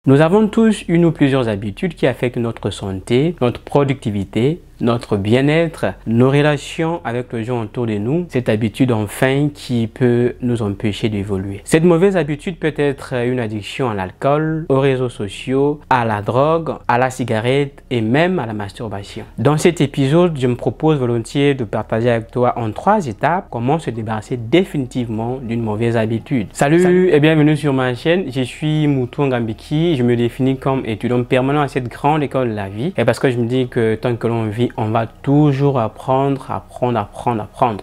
Nous avons tous une ou plusieurs habitudes qui affectent notre santé, notre productivité, notre bien-être, nos relations avec les gens autour de nous. Cette habitude enfin qui peut nous empêcher d'évoluer. Cette mauvaise habitude peut être une addiction à l'alcool, aux réseaux sociaux, à la drogue, à la cigarette et même à la masturbation. Dans cet épisode, je me propose volontiers de partager avec toi en 3 étapes comment se débarrasser définitivement d'une mauvaise habitude. Salut et bienvenue sur ma chaîne. Je suis Moutou Ngambiki. Je me définis comme étudiant permanent à cette grande école de la vie. Et parce que je me dis que tant que l'on vit, on va toujours apprendre.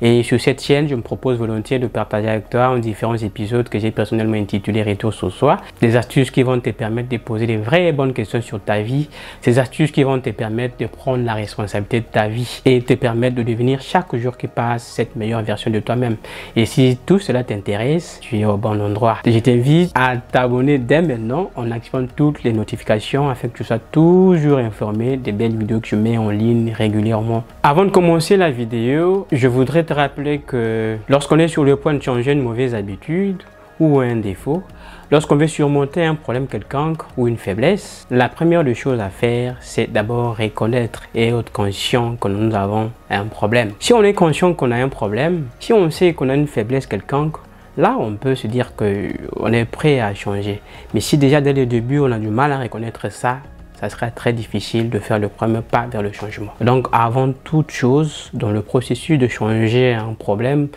Et sur cette chaîne, je me propose volontiers de partager avec toi en différents épisodes que j'ai personnellement intitulé Retour sur soi. Des astuces qui vont te permettre de poser des vraies et bonnes questions sur ta vie. Ces astuces qui vont te permettre de prendre la responsabilité de ta vie et te permettre de devenir chaque jour qui passe cette meilleure version de toi-même. Et si tout cela t'intéresse, tu es au bon endroit. Je t'invite à t'abonner dès maintenant en activant toutes les notifications afin que tu sois toujours informé des belles vidéos que je mets en ligne régulièrement. Avant de commencer la vidéo, je voudrais te rappeler que lorsqu'on est sur le point de changer une mauvaise habitude ou un défaut, lorsqu'on veut surmonter un problème quelconque ou une faiblesse, la première des choses à faire, c'est d'abord reconnaître et être conscient que nous avons un problème. Si on est conscient qu'on a un problème, si on sait qu'on a une faiblesse quelconque, là, on peut se dire qu'on est prêt à changer. Mais si déjà dès le début, on a du mal à reconnaître ça, ça sera très difficile de faire le premier pas vers le changement. Donc, avant toute chose, dans le processus de changer un problème,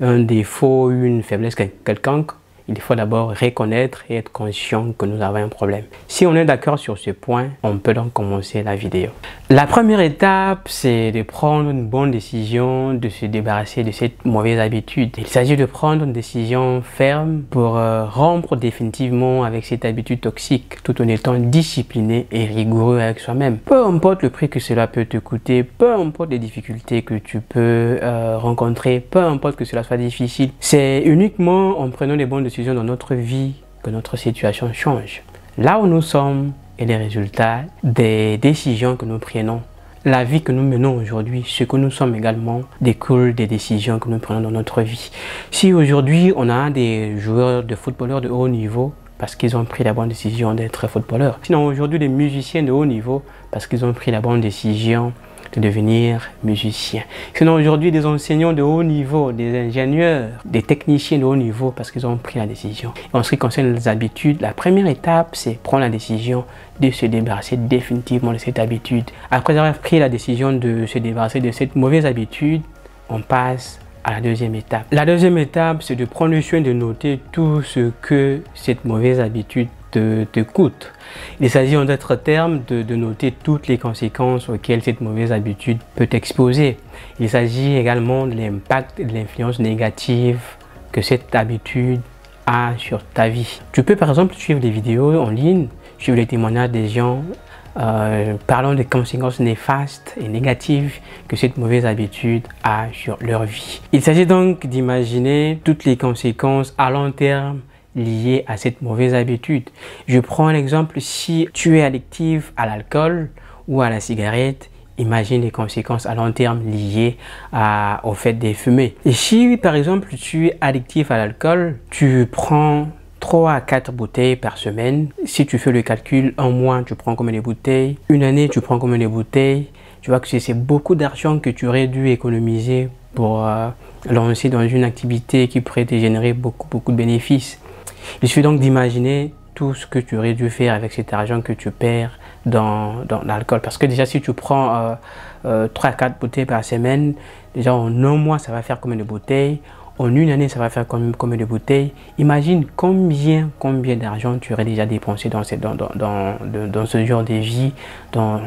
un défaut, une faiblesse quelconque, il faut d'abord reconnaître et être conscient que nous avons un problème. Si on est d'accord sur ce point, on peut donc commencer la vidéo. La première étape, c'est de prendre une bonne décision, de se débarrasser de cette mauvaise habitude. Il s'agit de prendre une décision ferme pour rompre définitivement avec cette habitude toxique, tout en étant discipliné et rigoureux avec soi-même. Peu importe le prix que cela peut te coûter, peu importe les difficultés que tu peux rencontrer, peu importe que cela soit difficile, c'est uniquement en prenant les bonnes décisions dans notre vie que notre situation change. Là où nous sommes et les résultats des décisions que nous prenons. La vie que nous menons aujourd'hui, ce que nous sommes également, découle des décisions que nous prenons dans notre vie. Si aujourd'hui on a des joueurs de footballeurs de haut niveau parce qu'ils ont pris la bonne décision d'être footballeurs. Sinon aujourd'hui des musiciens de haut niveau parce qu'ils ont pris la bonne décision de devenir musicien. Sinon aujourd'hui des enseignants de haut niveau, des ingénieurs, des techniciens de haut niveau parce qu'ils ont pris la décision. Et en ce qui concerne les habitudes, la première étape c'est prendre la décision de se débarrasser définitivement de cette habitude. Après avoir pris la décision de se débarrasser de cette mauvaise habitude, on passe à la deuxième étape. La deuxième étape c'est de prendre le soin de noter tout ce que cette mauvaise habitude te coûte. Il s'agit en d'autres termes de noter toutes les conséquences auxquelles cette mauvaise habitude peut t'exposer. Il s'agit également de l'impact et de l'influence négative que cette habitude a sur ta vie. Tu peux par exemple suivre des vidéos en ligne, suivre les témoignages des gens parlant des conséquences néfastes et négatives que cette mauvaise habitude a sur leur vie. Il s'agit donc d'imaginer toutes les conséquences à long terme liées à cette mauvaise habitude. Je prends un exemple, si tu es addictif à l'alcool ou à la cigarette, imagine les conséquences à long terme liées au fait de fumer. Et si par exemple tu es addictif à l'alcool, tu prends 3 à 4 bouteilles par semaine. Si tu fais le calcul, un mois tu prends combien de bouteilles, une année tu prends combien de bouteilles, tu vois que c'est beaucoup d'argent que tu aurais dû économiser pour lancer dans une activité qui pourrait te générer beaucoup de bénéfices. Il suffit donc d'imaginer tout ce que tu aurais dû faire avec cet argent que tu perds dans l'alcool. Parce que déjà, si tu prends 3 à 4 bouteilles par semaine, déjà en un mois, ça va faire combien de bouteilles? En une année, ça va faire combien de bouteilles? Imagine combien d'argent tu aurais déjà dépensé dans ce genre de vie, dans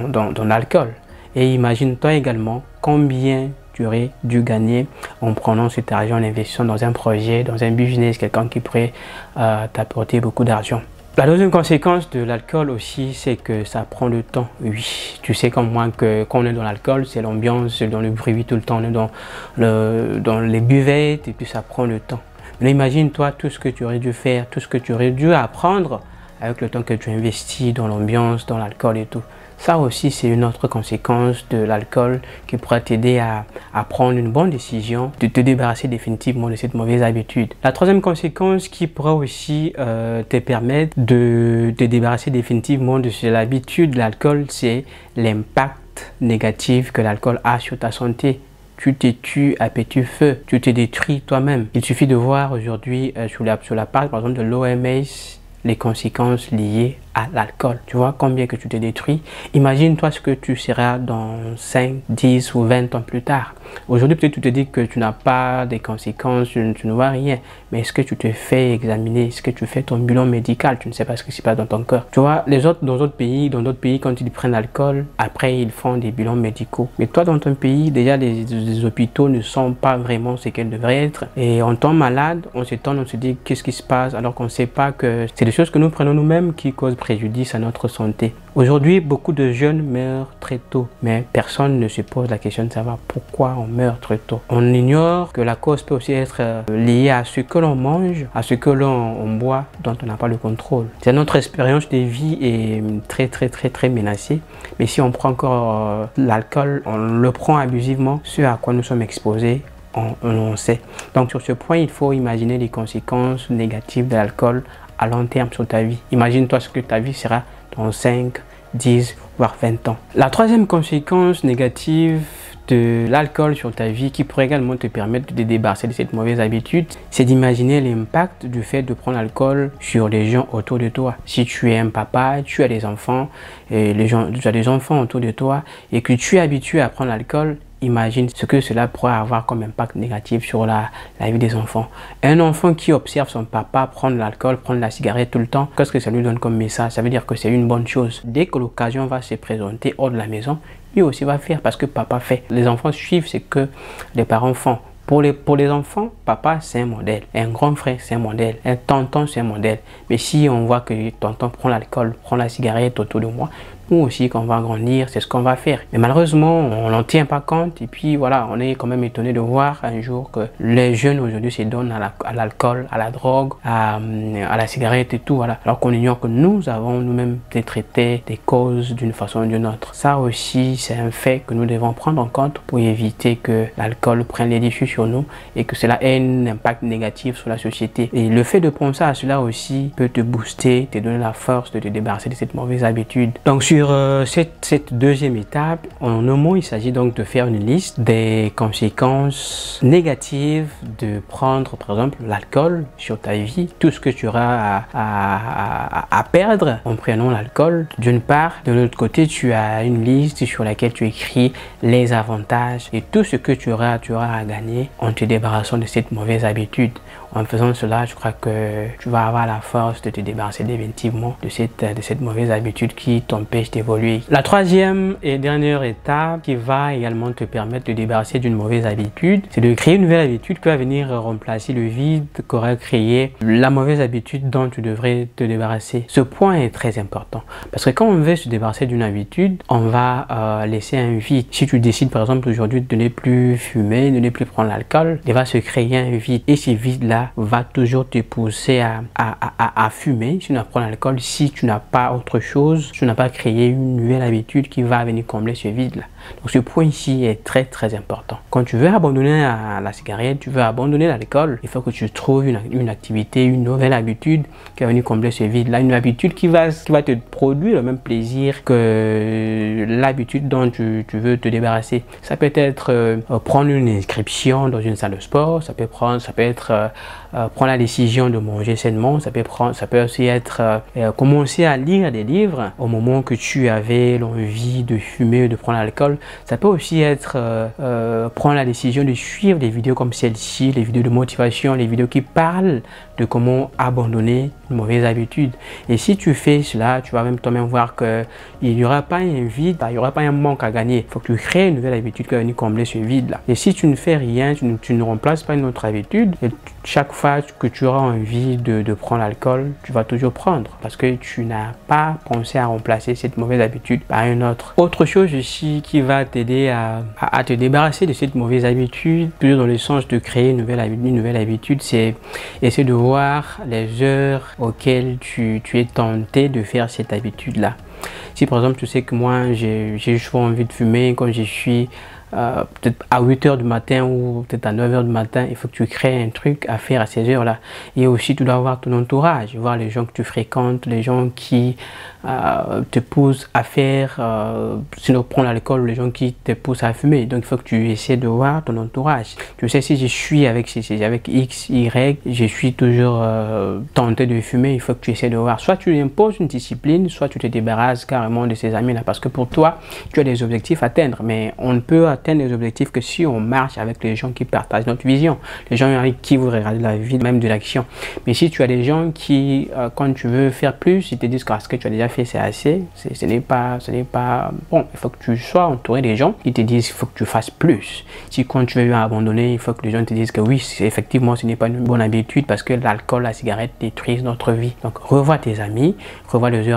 l'alcool. Et imagine-toi également combien tu aurais dû gagner en prenant cet argent, en investissant dans un projet, dans un business, quelqu'un qui pourrait t'apporter beaucoup d'argent. La deuxième conséquence de l'alcool aussi, c'est que ça prend le temps. Oui, tu sais comme moi que quand on est dans l'alcool, c'est l'ambiance, c'est dans le bruit tout le temps, on est dans les buvettes et puis ça prend le temps. Mais imagine-toi tout ce que tu aurais dû faire, tout ce que tu aurais dû apprendre avec le temps que tu investis dans l'ambiance, dans l'alcool et tout. Ça aussi, c'est une autre conséquence de l'alcool qui pourra t'aider à prendre une bonne décision, de te débarrasser définitivement de cette mauvaise habitude. La troisième conséquence qui pourra aussi te permettre de te débarrasser définitivement de l'habitude de l'alcool, c'est l'impact négatif que l'alcool a sur ta santé. Tu te tues à petit feu, tu te détruis toi-même. Il suffit de voir aujourd'hui sur la page par exemple de l'OMS les conséquences liées à l'alcool. Tu vois combien que tu te détruis. Imagine-toi ce que tu seras dans 5, 10 ou 20 ans plus tard. Aujourd'hui, peut-être tu te dis que tu n'as pas des conséquences, tu ne vois rien. Mais est-ce que tu te fais examiner? Est-ce que tu fais ton bilan médical? Tu ne sais pas ce qui se passe dans ton corps. Tu vois, dans d'autres pays, quand ils prennent l'alcool, après ils font des bilans médicaux. Mais toi, dans ton pays, déjà les hôpitaux ne sont pas vraiment ce qu'elles devraient être. Et on tombe malade, on s'étonne, on se dit qu'est-ce qui se passe alors qu'on ne sait pas que c'est des choses que nous prenons nous-mêmes qui causent préjudice à notre santé. Aujourd'hui, beaucoup de jeunes meurent très tôt, mais personne ne se pose la question de savoir pourquoi on meurt très tôt. On ignore que la cause peut aussi être liée à ce que l'on mange, à ce que l'on boit, dont on n'a pas le contrôle. C'est notre expérience de vie est très menacée. Mais si on prend encore l'alcool, on le prend abusivement, ce à quoi nous sommes exposés, on sait. Donc sur ce point, il faut imaginer les conséquences négatives de l'alcool à long terme sur ta vie. Imagine-toi ce que ta vie sera dans 5, 10, voire 20 ans. La troisième conséquence négative de l'alcool sur ta vie qui pourrait également te permettre de débarrasser de cette mauvaise habitude, c'est d'imaginer l'impact du fait de prendre l'alcool sur les gens autour de toi. Si tu es un papa, tu as des enfants, et tu as des enfants autour de toi et que tu es habitué à prendre l'alcool, imagine ce que cela pourrait avoir comme impact négatif sur la vie des enfants. Un enfant qui observe son papa prendre l'alcool, prendre la cigarette tout le temps, qu'est-ce que ça lui donne comme message? Ça veut dire que c'est une bonne chose. Dès que l'occasion va se présenter hors de la maison, lui aussi va faire parce que papa fait. Les enfants suivent ce que les parents font. Pour les enfants, papa c'est un modèle, un grand frère c'est un modèle, un tonton c'est un modèle. Mais si on voit que tonton prend l'alcool, prend la cigarette autour de moi, nous aussi quand on va grandir, c'est ce qu'on va faire. Mais malheureusement, on n'en tient pas compte et puis voilà, on est quand même étonné de voir un jour que les jeunes aujourd'hui se donnent à l'alcool, à la drogue, à la cigarette et tout, voilà. Alors qu'on ignore que nous avons nous-mêmes traité des causes d'une façon ou d'une autre. Ça aussi, c'est un fait que nous devons prendre en compte pour éviter que l'alcool prenne les dessus sur nous et que cela ait un impact négatif sur la société. Et le fait de penser à cela aussi peut te booster, te donner la force de te débarrasser de cette mauvaise habitude. Donc sur cette deuxième étape, en un mot, il s'agit donc de faire une liste des conséquences négatives de prendre par exemple l'alcool sur ta vie, tout ce que tu auras à perdre en prenant l'alcool. D'une part, de l'autre côté, tu as une liste sur laquelle tu écris les avantages et tout ce que tu auras à gagner en te débarrassant de cette mauvaise habitude. En faisant cela, je crois que tu vas avoir la force de te débarrasser définitivement de cette mauvaise habitude qui t'empêche d'évoluer. La troisième et dernière étape qui va également te permettre de débarrasser d'une mauvaise habitude, c'est de créer une nouvelle habitude qui va venir remplacer le vide qu'aurait créé la mauvaise habitude dont tu devrais te débarrasser. Ce point est très important parce que quand on veut se débarrasser d'une habitude, on va laisser un vide. Si tu décides par exemple aujourd'hui de ne plus fumer, de ne plus prendre l'alcool, il va se créer un vide et ce vide-là va toujours te pousser à fumer si tu n'as pas l'alcool, si tu n'as pas autre chose, tu n'as pas créé une nouvelle habitude qui va venir combler ce vide-là. Donc ce point ici est très important. Quand tu veux abandonner la cigarette, tu veux abandonner l'alcool, il faut que tu trouves une activité, une nouvelle habitude qui va venir combler ce vide-là, une habitude qui va te produire le même plaisir que l'habitude dont tu veux te débarrasser. Ça peut être prendre une inscription dans une salle de sport, ça peut être prendre la décision de manger sainement, ça peut aussi être commencer à lire des livres au moment que tu avais l'envie de fumer ou de prendre l'alcool. Ça peut aussi être prendre la décision de suivre des vidéos comme celle-ci, les vidéos de motivation, les vidéos qui parlent de comment abandonner une mauvaise habitude. Et si tu fais cela, tu vas même toi-même voir qu'il n'y aura pas un vide, il n'y aura pas un manque à gagner. Il faut que tu crées une nouvelle habitude qui va venir combler ce vide-là. Et si tu ne fais rien, tu ne remplaces pas une autre habitude, et chaque fois que tu auras envie de prendre l'alcool, tu vas toujours prendre parce que tu n'as pas pensé à remplacer cette mauvaise habitude par une autre. Autre chose aussi qui va t'aider à te débarrasser de cette mauvaise habitude, plutôt dans le sens de créer une nouvelle habitude, c'est essayer de voir les heures auquel tu es tenté de faire cette habitude-là. Si par exemple tu sais que moi j'ai souvent envie de fumer quand je suis peut-être à 8 h du matin ou peut-être à 9 h du matin, il faut que tu crées un truc à faire à ces heures-là. Et aussi tu dois voir ton entourage, voir les gens que tu fréquentes, les gens qui te poussent à faire, sinon prendre l'alcool, les gens qui te poussent à fumer. Donc il faut que tu essaies de voir ton entourage. Tu sais, si je suis avec X, Y, je suis toujours tenté de fumer, il faut que tu essaies de voir. Soit tu imposes une discipline, soit tu te débarrasses carrément de ces amis-là. Parce que pour toi, tu as des objectifs à atteindre. Mais on ne peut atteindre les objectifs que si on marche avec les gens qui partagent notre vision. Les gens avec qui vous regardez la vie, même de l'action. Mais si tu as des gens qui, quand tu veux faire plus, ils te disent que ce que tu as déjà fait, c'est assez. Ce n'est pas bon. Il faut que tu sois entouré des gens qui te disent qu'il faut que tu fasses plus. Si quand tu veux abandonner, il faut que les gens te disent que oui, effectivement, ce n'est pas une bonne habitude parce que l'alcool, la cigarette détruisent notre vie. Donc, revois tes amis, revois les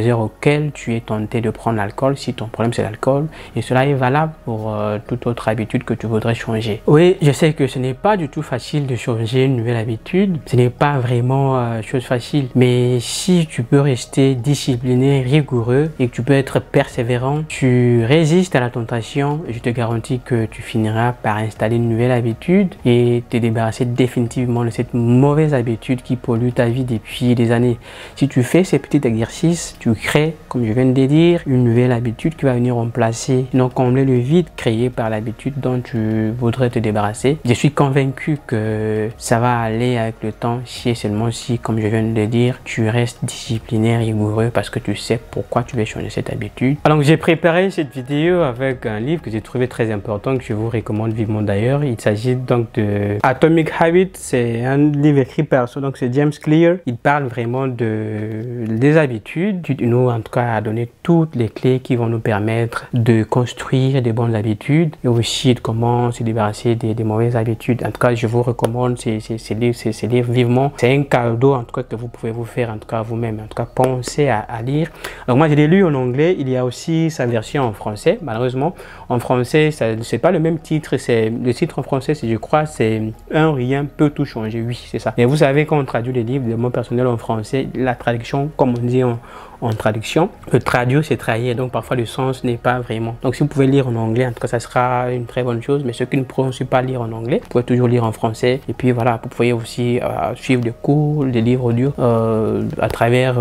heures auxquelles tu es tenté de prendre l'alcool, si ton problème c'est l'alcool. Et cela est valable pour toute autre habitude que tu voudrais changer. Oui, je sais que ce n'est pas du tout facile de changer une nouvelle habitude. Ce n'est pas vraiment chose facile. Mais si tu peux rester discipliné, rigoureux et que tu peux être persévérant, tu résistes à la tentation. Je te garantis que tu finiras par installer une nouvelle habitude et te débarrasser définitivement de cette mauvaise habitude qui pollue ta vie depuis des années. Si tu fais ces petits exercices, tu crées, comme je viens de dire, une nouvelle habitude qui va venir remplacer, non combler le vide créé par l'habitude dont tu voudrais te débarrasser. Je suis convaincu que ça va aller avec le temps si et seulement si, comme je viens de le dire, tu restes discipliné, rigoureux parce que tu sais pourquoi tu veux changer cette habitude. Alors j'ai préparé cette vidéo avec un livre que j'ai trouvé très important, que je vous recommande vivement d'ailleurs. Il s'agit donc de Atomic Habits. C'est un livre écrit par donc c'est James Clear. Il parle vraiment des habitudes. Il nous en tout cas a donné toutes les clés qui vont nous permettre de construire des bonnes habitudes et aussi de comment se débarrasser des mauvaises habitudes. En tout cas, je vous recommande ces livres vivement. C'est un cadeau en tout cas que vous pouvez vous faire en tout cas vous-même. En tout cas, pensez à lire. Alors moi, je l'ai lu en anglais. Il y a aussi sa version en français. Malheureusement, en français, c'est pas le même titre. Le titre en français, je crois, c'est Un rien peut tout changer. Oui, c'est ça. Et vous savez, quand on traduit les livres de mots personnels en français, la traduction, comme on dit en traduction, le traduire c'est trahir, donc parfois le sens n'est pas vraiment. Donc si vous pouvez lire en anglais, en tout cas ça sera une très bonne chose. Mais ceux qui ne pourront pas lire en anglais, vous pouvez toujours lire en français. Et puis voilà, vous pouvez aussi suivre des cours, des livres audio à travers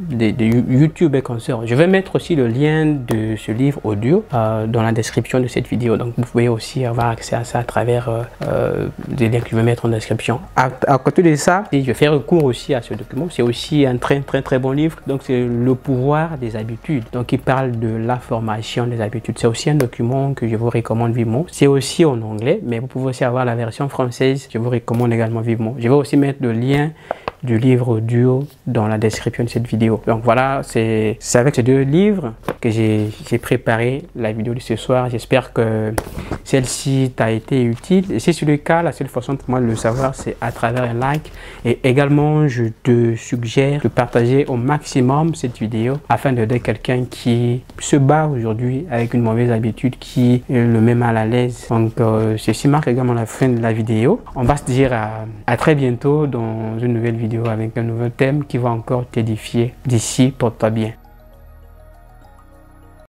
des YouTube et consorts. Je vais mettre aussi le lien de ce livre audio dans la description de cette vidéo. Donc vous pouvez aussi avoir accès à ça à travers des liens que je vais mettre en description. À côté de ça, je fais recours aussi à ce document. C'est aussi un très bon livre. Donc c'est Le pouvoir des habitudes. Donc il parle de la formation des habitudes. C'est aussi un document que je vous recommande vivement. C'est aussi en anglais, mais vous pouvez aussi avoir la version française. Je vous recommande également vivement. Je vais aussi mettre le lien du livre audio dans la description de cette vidéo. Donc voilà, c'est avec ces deux livres que j'ai préparé la vidéo de ce soir. J'espère que celle-ci t'a été utile. Et si c'est le cas, la seule façon pour moi de le savoir, c'est à travers un like. Et également, je te suggère de partager au maximum cette vidéo afin d'aider quelqu'un qui se bat aujourd'hui avec une mauvaise habitude, qui le met mal à l'aise. Donc ceci marque également la fin de la vidéo. On va se dire à très bientôt dans une nouvelle vidéo avec un nouveau thème qui va encore t'édifier. D'ici, porte-toi bien.